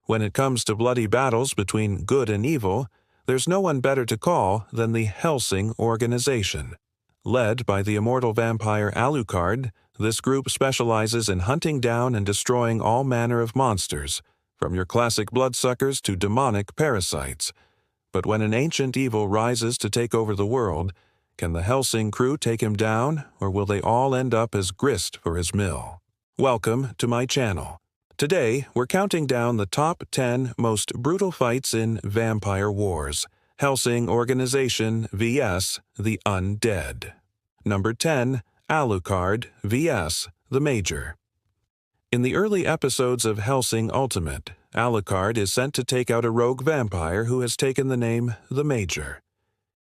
When it comes to bloody battles between good and evil, there's no one better to call than the Hellsing Organization. Led by the immortal vampire Alucard, this group specializes in hunting down and destroying all manner of monsters, from your classic bloodsuckers to demonic parasites. But when an ancient evil rises to take over the world, can the Hellsing crew take him down, or will they all end up as grist for his mill? Welcome to my channel. Today, we're counting down the top 10 most brutal fights in vampire wars. Hellsing Organization vs. the Undead. Number 10. Alucard vs. the Major. In the early episodes of Hellsing Ultimate, Alucard is sent to take out a rogue vampire who has taken the name the Major.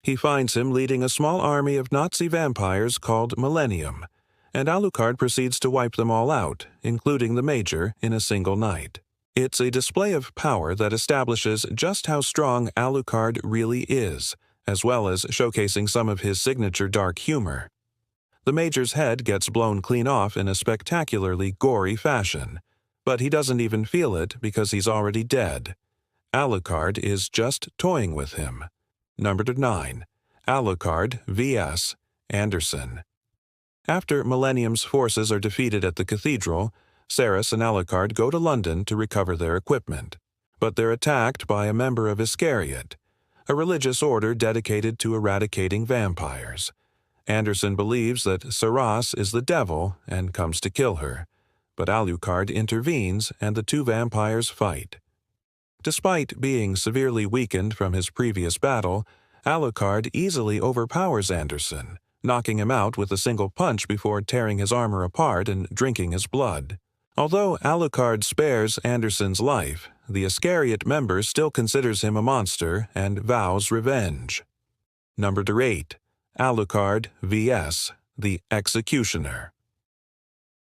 He finds him leading a small army of Nazi vampires called Millennium, and Alucard proceeds to wipe them all out, including the Major, in a single night. It's a display of power that establishes just how strong Alucard really is, as well as showcasing some of his signature dark humor. The Major's head gets blown clean off in a spectacularly gory fashion, but he doesn't even feel it because he's already dead. Alucard is just toying with him. Number 9. Alucard vs. Anderson. After Millennium's forces are defeated at the cathedral, Ceres and Alucard go to London to recover their equipment. But they're attacked by a member of Iscariot, a religious order dedicated to eradicating vampires. Anderson believes that Ceres is the devil and comes to kill her, but Alucard intervenes and the two vampires fight. Despite being severely weakened from his previous battle, Alucard easily overpowers Anderson, knocking him out with a single punch before tearing his armor apart and drinking his blood. Although Alucard spares Anderson's life, the Iscariot member still considers him a monster and vows revenge. Number 8. Alucard vs. the Executioner.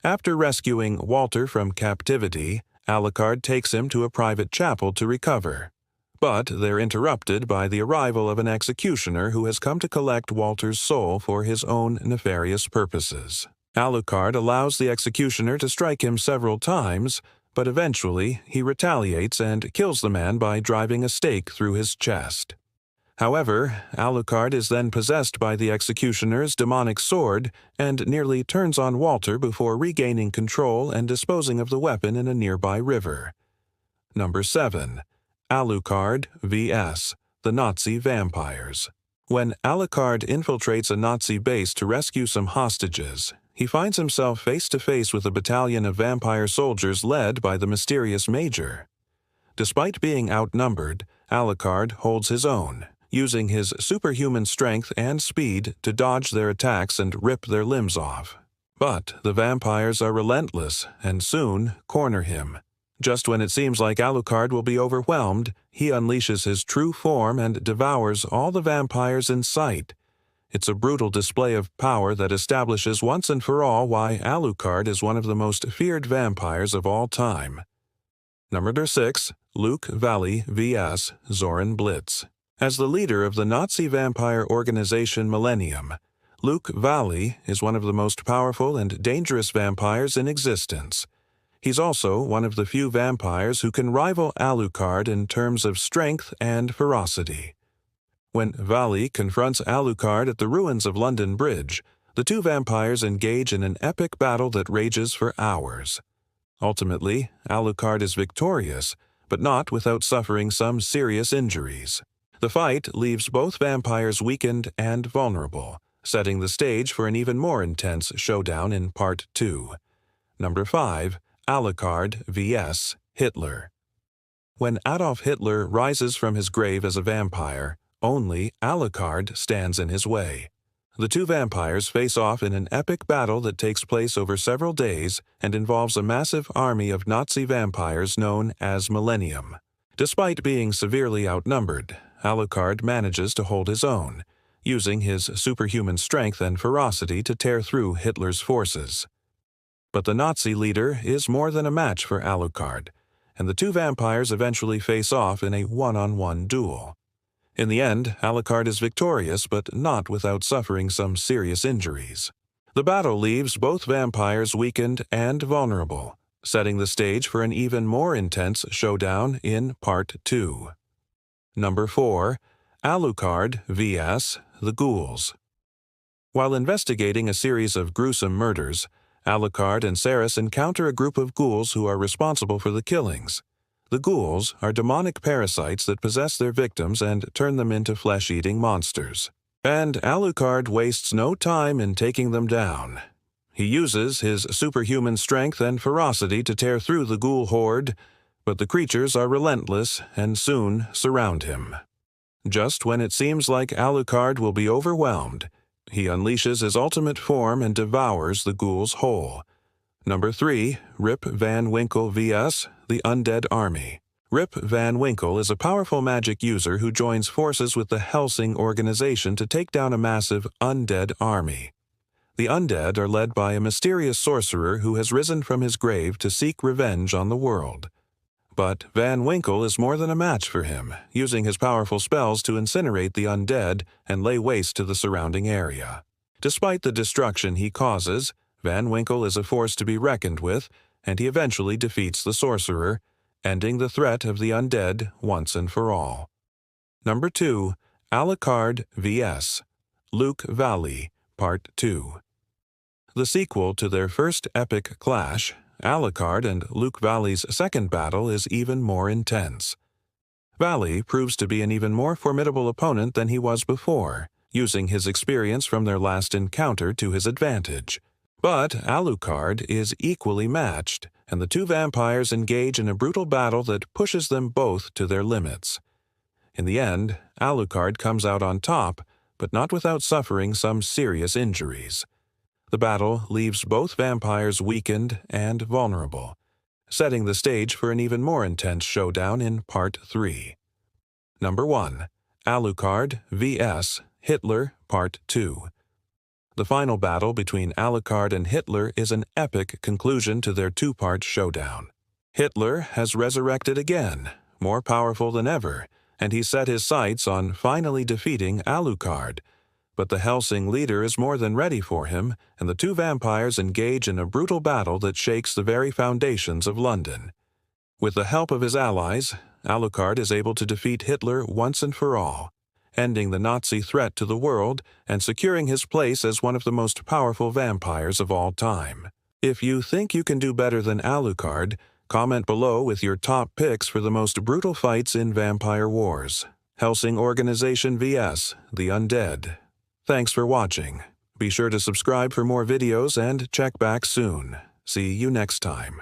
After rescuing Walter from captivity, Alucard takes him to a private chapel to recover. But they're interrupted by the arrival of an executioner who has come to collect Walter's soul for his own nefarious purposes. Alucard allows the executioner to strike him several times, but eventually he retaliates and kills the man by driving a stake through his chest. However, Alucard is then possessed by the executioner's demonic sword and nearly turns on Walter before regaining control and disposing of the weapon in a nearby river. Number 7. Alucard vs. the Nazi vampires. When Alucard infiltrates a Nazi base to rescue some hostages, he finds himself face to face with a battalion of vampire soldiers led by the mysterious Major. Despite being outnumbered, Alucard holds his own, using his superhuman strength and speed to dodge their attacks and rip their limbs off. But the vampires are relentless and soon corner him. Just when it seems like Alucard will be overwhelmed, he unleashes his true form and devours all the vampires in sight. It's a brutal display of power that establishes once and for all why Alucard is one of the most feared vampires of all time. Number 6. Luke Valley vs. Zoran Blitz. As the leader of the Nazi vampire organization Millennium, Luke Valley is one of the most powerful and dangerous vampires in existence. He's also one of the few vampires who can rival Alucard in terms of strength and ferocity. When Valley confronts Alucard at the ruins of London Bridge, the two vampires engage in an epic battle that rages for hours. Ultimately, Alucard is victorious, but not without suffering some serious injuries. The fight leaves both vampires weakened and vulnerable, setting the stage for an even more intense showdown in Part 2. Number 5. Alucard vs. Hitler. When Adolf Hitler rises from his grave as a vampire, only Alucard stands in his way. The two vampires face off in an epic battle that takes place over several days and involves a massive army of Nazi vampires known as Millennium. Despite being severely outnumbered, Alucard manages to hold his own, using his superhuman strength and ferocity to tear through Hitler's forces. But the Nazi leader is more than a match for Alucard, and the two vampires eventually face off in a one-on-one duel. In the end, Alucard is victorious, but not without suffering some serious injuries. The battle leaves both vampires weakened and vulnerable, setting the stage for an even more intense showdown in Part 2. Number 4. Alucard vs. the Ghouls. While investigating a series of gruesome murders, Alucard and Ceres encounter a group of ghouls who are responsible for the killings. The ghouls are demonic parasites that possess their victims and turn them into flesh-eating monsters. And Alucard wastes no time in taking them down. He uses his superhuman strength and ferocity to tear through the ghoul horde, but the creatures are relentless and soon surround him. Just when it seems like Alucard will be overwhelmed, he unleashes his ultimate form and devours the ghouls whole. Number 3. Rip Van Winkle vs. the Undead Army. Rip Van Winkle is a powerful magic user who joins forces with the Hellsing Organization to take down a massive undead army. The undead are led by a mysterious sorcerer who has risen from his grave to seek revenge on the world. But Van Winkle is more than a match for him, using his powerful spells to incinerate the undead and lay waste to the surrounding area. Despite the destruction he causes, Van Winkle is a force to be reckoned with, and he eventually defeats the sorcerer, ending the threat of the undead once and for all. Number 2. Alucard vs. Luke Valley, Part 2. The sequel to their first epic clash, Alucard and Luke Valley's second battle is even more intense. Valley proves to be an even more formidable opponent than he was before, using his experience from their last encounter to his advantage. But Alucard is equally matched, and the two vampires engage in a brutal battle that pushes them both to their limits. In the end, Alucard comes out on top, but not without suffering some serious injuries. The battle leaves both vampires weakened and vulnerable, setting the stage for an even more intense showdown in Part 3. Number 1. Alucard vs. Hitler, Part 2. The final battle between Alucard and Hitler is an epic conclusion to their two-part showdown. Hitler has resurrected again, more powerful than ever, and he set his sights on finally defeating Alucard. But the Hellsing leader is more than ready for him, and the two vampires engage in a brutal battle that shakes the very foundations of London. With the help of his allies, Alucard is able to defeat Hitler once and for all, ending the Nazi threat to the world and securing his place as one of the most powerful vampires of all time. If you think you can do better than Alucard, comment below with your top picks for the most brutal fights in Vampire Wars. Hellsing Organization vs. the Undead. Thanks for watching. Be sure to subscribe for more videos and check back soon. See you next time.